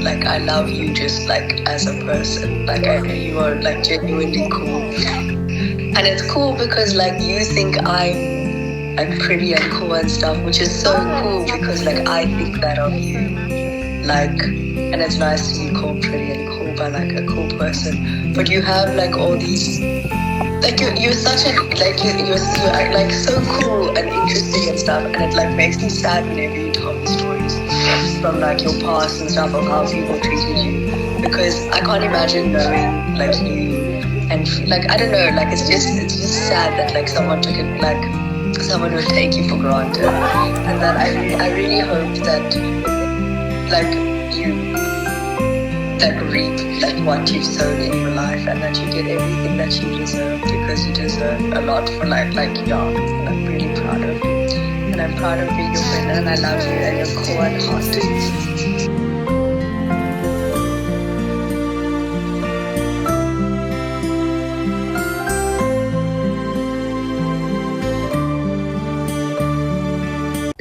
Like, I love you just like as a person. Like, you are like genuinely cool. And it's cool because like you think I'm like pretty and cool and stuff, which is so cool because like I think that of you. Like, and it's nice to be called pretty and cool by like a cool person. But you have like all these, like you're such a like you're like so cool and interesting and stuff, and it like makes me sad whenever you tell me stories from like your past and stuff of how people treated you, because I can't imagine knowing like you and like I don't know, like it's just sad that like someone took it, like someone would take you for granted, and that I really hope that like you like reap like what you've sown in your life, and that you get everything that you deserve, because you deserve a lot for life. Like, yeah, and I'm really proud of you, and I'm proud of being your friend, and I love you, and you're cool and hot.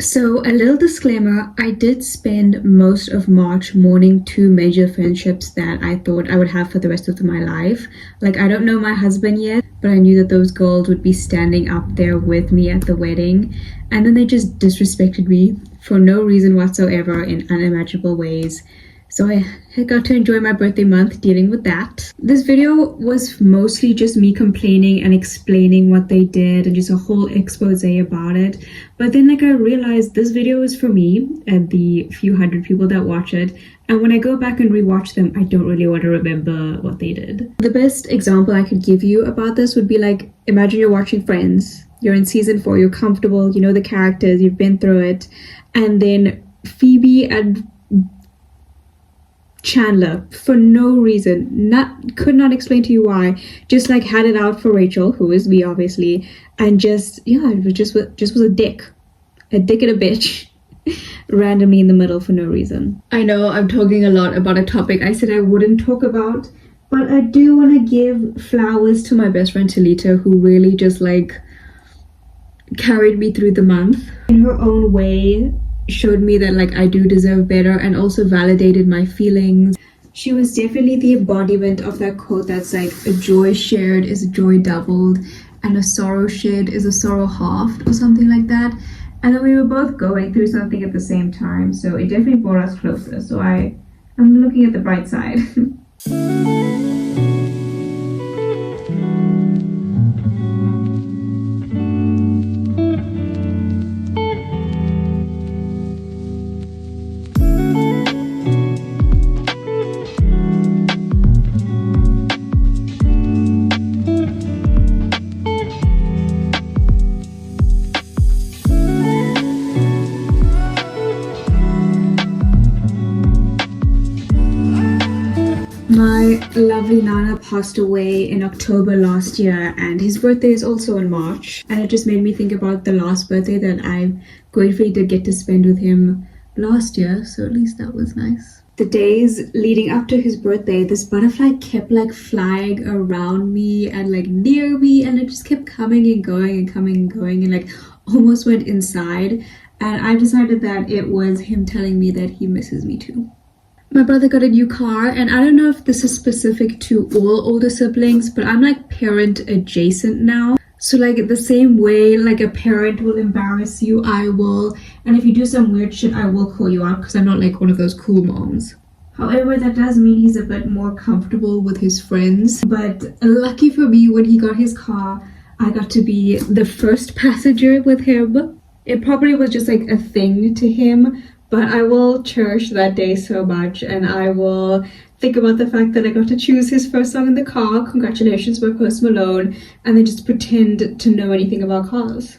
So, a little disclaimer, I did spend most of March mourning two major friendships that I thought I would have for the rest of my life. Like, I don't know my husband yet, but I knew that those girls would be standing up there with me at the wedding. And then they just disrespected me for no reason whatsoever in unimaginable ways. So I got to enjoy my birthday month dealing with that. This video was mostly just me complaining and explaining what they did and just a whole expose about it. But then like I realized this video is for me and the few hundred people that watch it. And when I go back and rewatch them, I don't really want to remember what they did. The best example I could give you about this would be like, imagine you're watching Friends. You're in season 4, you're comfortable, you know the characters, you've been through it. And then Phoebe and Chandler, for no reason, could not explain to you why, just like had it out for Rachel, who is me obviously, and just it was a dick and a bitch randomly in the middle for no reason. I know I'm talking a lot about a topic I said I wouldn't talk about, but I do want to give flowers to my best friend Talita, who really just like carried me through the month in her own way, showed me that like I do deserve better, and also validated my feelings. She was definitely the embodiment of that quote that's like, a joy shared is a joy doubled, and a sorrow shared is a sorrow halved, or something like that. And then we were both going through something at the same time, so it definitely brought us closer. So I'm looking at the bright side. My lovely Nana passed away in October last year, and his birthday is also in March, and it just made me think about the last birthday that I gratefully did get to spend with him last year, so at least that was nice. The days leading up to his birthday, this butterfly kept like flying around me and like near me, and it just kept coming and going and coming and going, and like almost went inside, and I decided that it was him telling me that he misses me too. My brother got a new car, and I don't know if this is specific to all older siblings, but I'm like parent adjacent now. So like the same way like a parent will embarrass you, I will. And if you do some weird shit, I will call you out, because I'm not like one of those cool moms. However, that does mean he's a bit more comfortable with his friends. But lucky for me, when he got his car, I got to be the first passenger with him. It probably was just like a thing to him, but I will cherish that day so much, and I will think about the fact that I got to choose his first song in the car, Congratulations by Post Malone, and then just pretend to know anything about cars.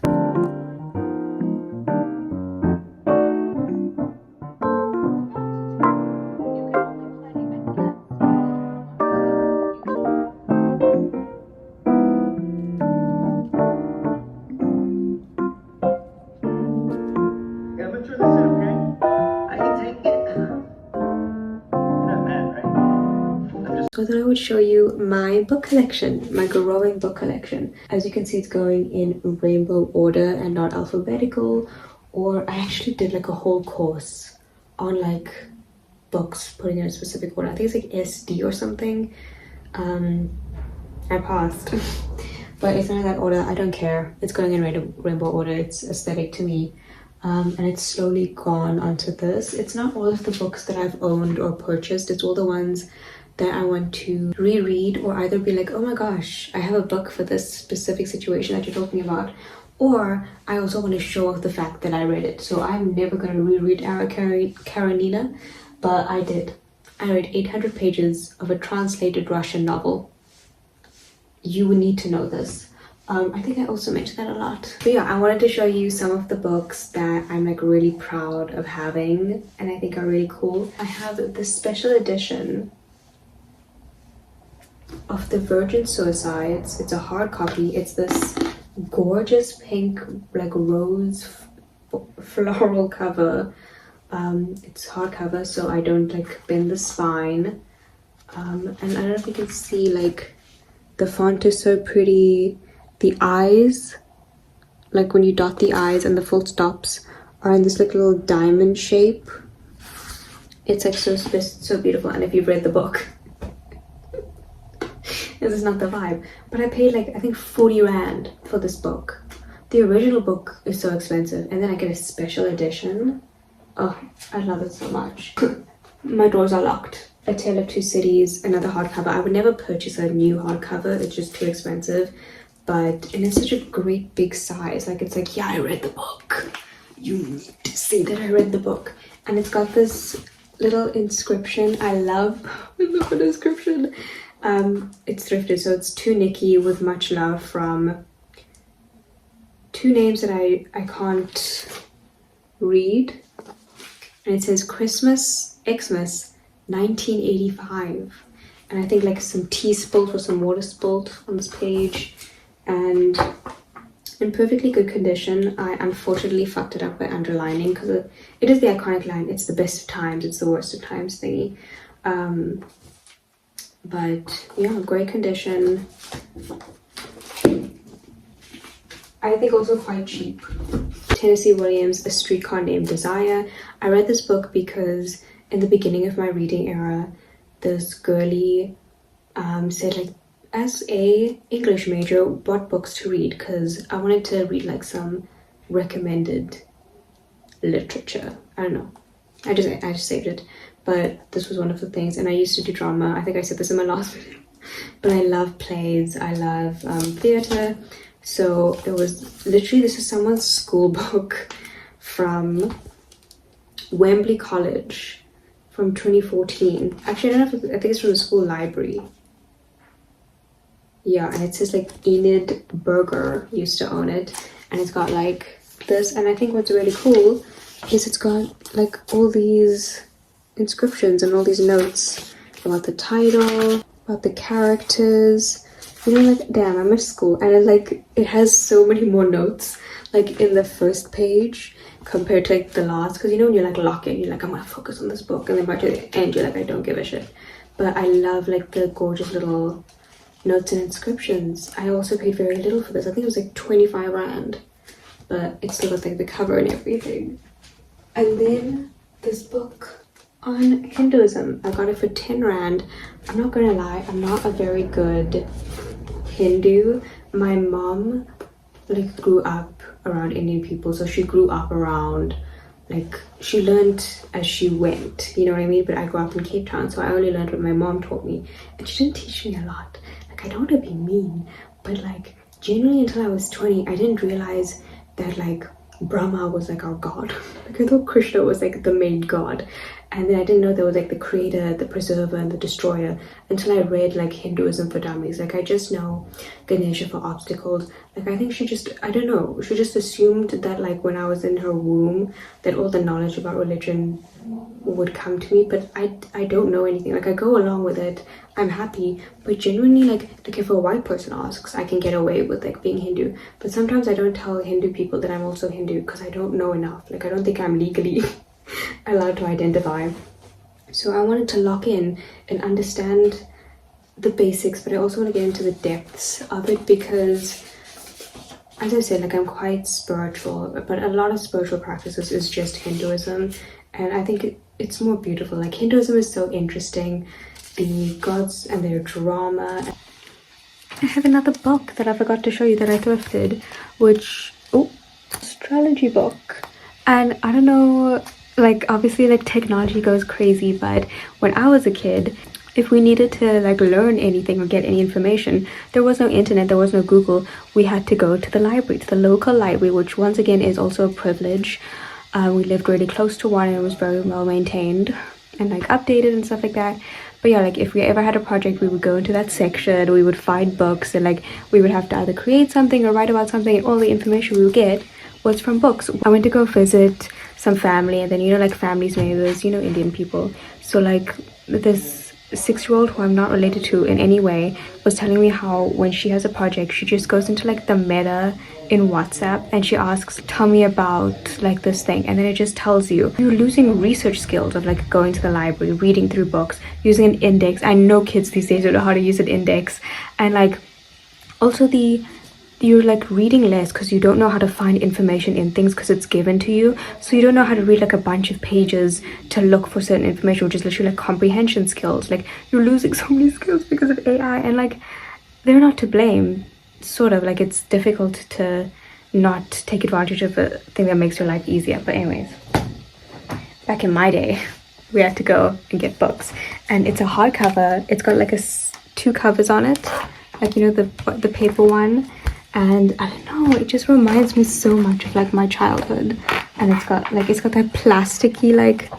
So I thought I would show you my book collection, my growing book collection. As you can see, it's going in rainbow order and not alphabetical. Or I actually did like a whole course on like books putting in a specific order. I think it's like SD or something. I passed. But it's not in that order. I don't care. It's going in rainbow order. It's aesthetic to me. And it's slowly gone onto this. It's not all of the books that I've owned or purchased. It's all the ones that I want to reread, or either be like, oh my gosh, I have a book for this specific situation that you're talking about. Or I also want to show off the fact that I read it. So I'm never going to reread Anna Karenina, but I did. I read 800 pages of a translated Russian novel. You would need to know this. I think I also mentioned that a lot. But yeah, I wanted to show you some of the books that I'm like really proud of having and I think are really cool. I have this special edition of The Virgin Suicides. It's a hard copy. It's this gorgeous pink like rose floral cover. It's hardcover, so I don't like bend the spine. And I don't know if you can see, like, the font is so pretty. The eyes, like when you dot the eyes and the full stops, are in this like little diamond shape. It's like so beautiful. And if you've read the book, this is not the vibe. But I paid like, I think 40 Rand for this book. The original book is so expensive, and then I get a special edition. Oh, I love it so much. My doors are locked. A Tale of Two Cities, another hardcover. I would never purchase a new hardcover. It's just too expensive. And it's such a great big size. Like, it's like, yeah, I read the book. You need to see that I read the book. And it's got this little inscription. I love the inscription. It's thrifted, so it's to Nikki with much love from two names that I can't read. And it says Christmas, Xmas, 1985. And I think like some tea spilt or some water spilt on this page. And in perfectly good condition. I unfortunately fucked it up by underlining because it is the iconic line, it's the best of times, it's the worst of times thingy. But yeah, great condition. I think also quite cheap. Tennessee Williams, A Streetcar Named Desire. I read this book because in the beginning of my reading era, this girly said like, as a English major, what books to read, because I wanted to read like some recommended literature. I don't know. I just saved it. But this was one of the things, and I used to do drama. I think I said this in my last video. But I love plays, I love theatre. So it was literally, this is someone's school book from Wembley College from 2014. Actually, I don't know if I think it's from the school library. Yeah, and it says like Enid Berger used to own it, and it's got like this. And I think what's really cool is it's got like all these inscriptions and all these notes about the title, about the characters. You know, like, damn, I miss school. And it has so many more notes like in the first page compared to like the last, because you know when you're like lock in, you're like, I'm gonna focus on this book, and then by the end you're like, I don't give a shit. But I love like the gorgeous little notes and inscriptions. I also paid very little for this. I think it was like 25 Rand, but it's still got like the cover and everything. And then this book on Hinduism, I got it for 10 Rand. I'm not gonna lie, I'm not a very good Hindu. My mom like grew up around Indian people, so she grew up around, like, she learned as she went, you know what I mean? But I grew up in Cape Town, so I only learned what my mom taught me, and she didn't teach me a lot. Like, I don't want to be mean, but like genuinely until I was 20, I didn't realize that like Brahma was like our god. Like, I thought Krishna was like the main god, and then I didn't know there was like the creator, the preserver, and the destroyer until I read like Hinduism for Dummies. Like, I just know Ganesha for obstacles. Like, I think she just, I don't know, she just assumed that like when I was in her womb that all the knowledge about religion would come to me, but I don't know anything. Like, I go along with it, I'm happy, but genuinely like if a white person asks, I can get away with like being Hindu. But sometimes I don't tell Hindu people that I'm also Hindu because I don't know enough. Like, I don't think I'm legally allowed to identify. So I wanted to lock in and understand the basics, but I also want to get into the depths of it because, as I said, like, I'm quite spiritual, but a lot of spiritual practices is just Hinduism. And I think it's more beautiful. Like Hinduism is so interesting, the gods and their drama. I have another book that I forgot to show you that I thrifted, which, oh, astrology book. And I don't know, like obviously like technology goes crazy, but when I was a kid, if we needed to like learn anything or get any information, there was no internet, there was no Google. We had to go to the library, to the local library, which once again is also a privilege. We lived really close to one and it was very well maintained and like updated and stuff like that. But yeah, like if we ever had a project, we would go into that section, we would find books, and like we would have to either create something or write about something, and all the information we would get was from books. I went to go visit some family, and then you know, like family's neighbors, you know, Indian people. So like this 6-year-old who I'm not related to in any way was telling me how when she has a project, she just goes into like the meta in WhatsApp and she asks, tell me about like this thing, and then it just tells you. You're losing research skills of like going to the library, reading through books, using an index. I know kids these days don't know how to use an index, and like also you're like reading less because you don't know how to find information in things because it's given to you. So you don't know how to read like a bunch of pages to look for certain information, which is literally like comprehension skills. Like you're losing so many skills because of AI, and like they're not to blame. Sort of like it's difficult to not take advantage of a thing that makes your life easier. But anyways, back in my day, we had to go and get books, and it's a hardcover. It's got like 2 covers on it, like you know the paper one. And I don't know, it just reminds me so much of like my childhood. And it's got that plasticky like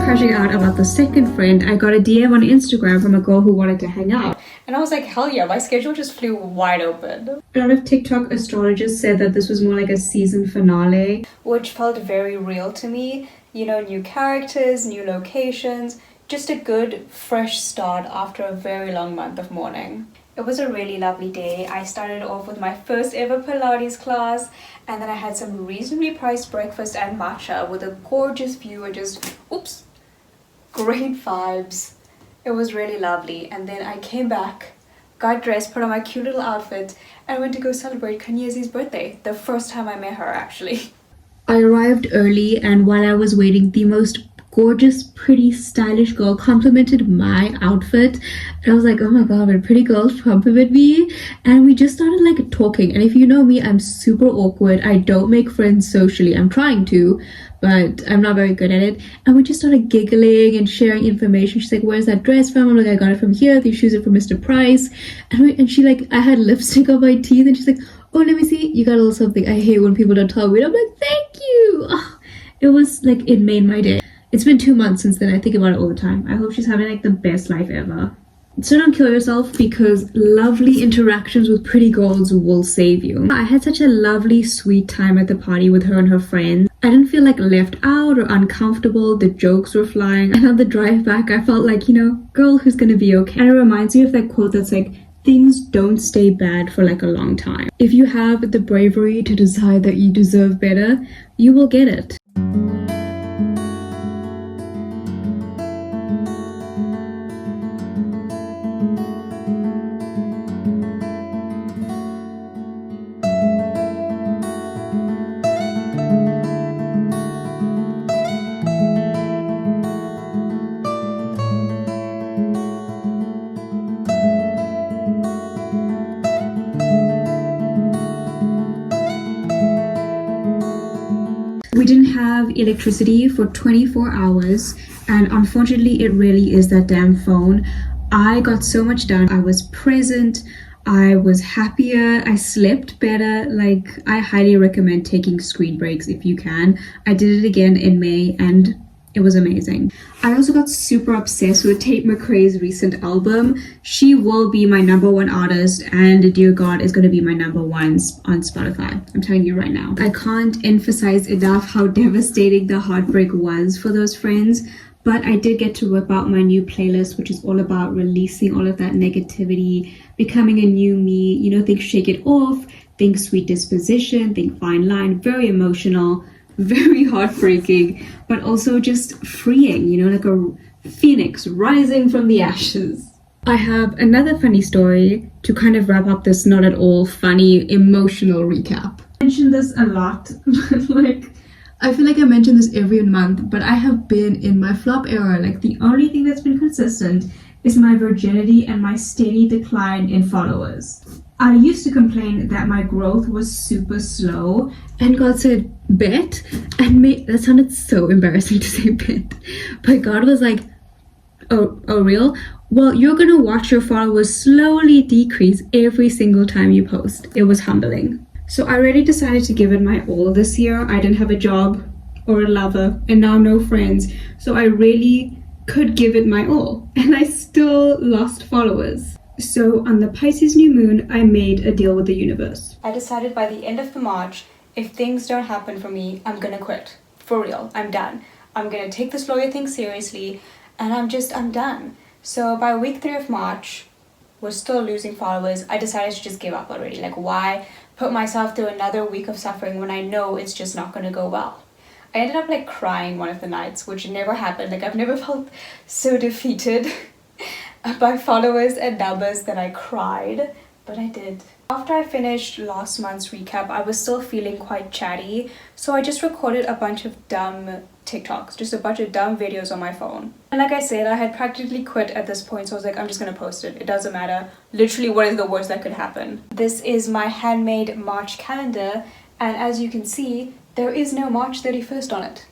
crashing out about the second friend, I got a DM on Instagram from a girl who wanted to hang out. And I was like, hell yeah, my schedule just flew wide open. A lot of TikTok astrologers said that this was more like a season finale, which felt very real to me. You know, new characters, new locations, just a good fresh start after a very long month of mourning. It was a really lovely day. I started off with my first ever Pilates class, and then I had some reasonably priced breakfast and matcha with a gorgeous view and just, oops, great vibes. It was really lovely. And then I came back, got dressed, put on my cute little outfit, and went to go celebrate Kanyezi's birthday. The first time I met her, actually. I arrived early, and while I was waiting, the most gorgeous, pretty, stylish girl complimented my outfit. And I was like, oh my god, when pretty girls compliment me. And we just started like talking. And if you know me, I'm super awkward. I don't make friends socially. I'm trying to, but I'm not very good at it. And we just started giggling and sharing information. She's like, where's that dress from? I'm like, I got it from here. These shoes are from Mr. Price. And she like, I had lipstick on my teeth, and she's like, oh, let me see, you got a little something. I hate when people don't tell me. And I'm like, thank you. Oh, it was like, it made my day. It's been 2 months since then. I think about it all the time. I hope she's having like the best life ever. So don't kill yourself, because lovely interactions with pretty girls will save you. I had such a lovely, sweet time at the party with her and her friends. I didn't feel like left out or uncomfortable. The jokes were flying. And on the drive back, I felt like, you know, girl who's gonna be okay. And it reminds me of that quote that's like, things don't stay bad for like a long time. If you have the bravery to decide that you deserve better, you will get it. We didn't have electricity for 24 hours, and unfortunately it really is that damn phone. I got so much done. I was present, I was happier, I slept better. Like, I highly recommend taking screen breaks if you can. I did it again in May, and It was amazing. I also got super obsessed with Tate McRae's recent album. She will be my #1 artist, and Dear God is going to be my #1 on Spotify. I'm telling you right now. I can't emphasize enough how devastating the heartbreak was for those friends. But I did get to whip out my new playlist, which is all about releasing all of that negativity, becoming a new me, you know, think Shake It Off, think Sweet Disposition, think Fine Line, very emotional, very heartbreaking, but also just freeing, you know, like a phoenix rising from the ashes. I have another funny story to kind of wrap up this not at all funny, emotional recap. I mentioned this a lot, but like, I feel like I mention this every month, but I have been in my flop era. Like, the only thing that's been consistent is my virginity and my steady decline in followers. I used to complain that my growth was super slow, and God said, bet, and that sounded so embarrassing to say bet, but God was like, oh real? Well, you're gonna watch your followers slowly decrease every single time you post. It was humbling. So I really decided to give it my all this year. I didn't have a job or a lover, and now no friends. So I really could give it my all, and I still lost followers. So on the Pisces new moon, I made a deal with the universe. I decided by the end of the March, if things don't happen for me, I'm gonna quit. For real, I'm done. I'm gonna take this lawyer thing seriously, and I'm done. So by week 3 of March, we're still losing followers. I decided to just give up already. Like, why put myself through another week of suffering when I know it's just not gonna go well? I ended up like crying one of the nights, which never happened. Like, I've never felt so defeated by followers and numbers that I cried, but I did. After I finished last month's recap, I was still feeling quite chatty, so I just recorded a bunch of dumb TikToks, just a bunch of dumb videos on my phone. And like I said, I had practically quit at this point, so I was like, I'm just gonna post it. It doesn't matter. Literally, what is the worst that could happen? This is my handmade March calendar, and as you can see, there is no March 31st on it.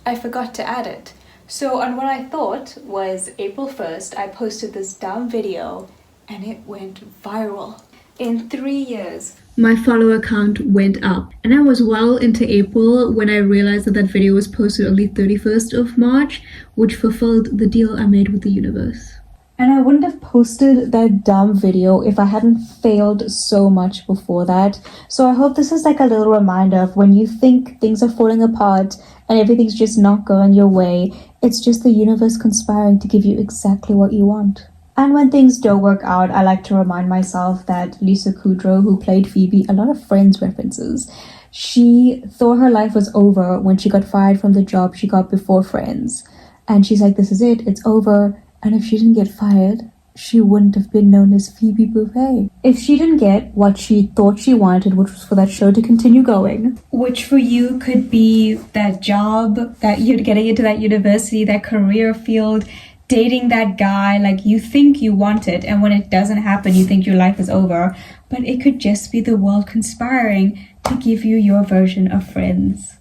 I forgot to add it. So on what I thought was April 1st, I posted this dumb video, and it went viral. In 3 years, my follower count went up, and I was well into April when I realized that that video was posted on the 31st of March, which fulfilled the deal I made with the universe. And I wouldn't have posted that dumb video if I hadn't failed so much before that. So I hope this is like a little reminder of when you think things are falling apart and everything's just not going your way, it's just the universe conspiring to give you exactly what you want. And when things don't work out, I like to remind myself that Lisa Kudrow, who played Phoebe, a lot of Friends references, she thought her life was over when she got fired from the job she got before Friends. And she's like, this is it, it's over. And if she didn't get fired, she wouldn't have been known as Phoebe Buffay. If she didn't get what she thought she wanted, which was for that show to continue going, which for you could be that job, that you're getting into that university, that career field, dating that guy, like you think you want it, and when it doesn't happen, you think your life is over. But it could just be the world conspiring to give you your version of Friends.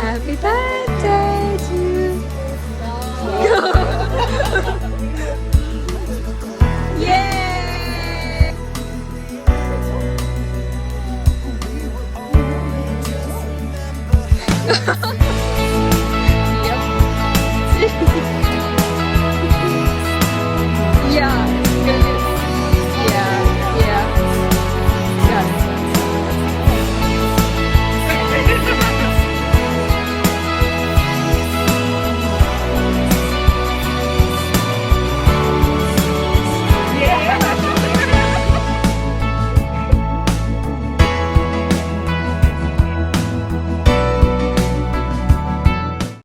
Happy birthday!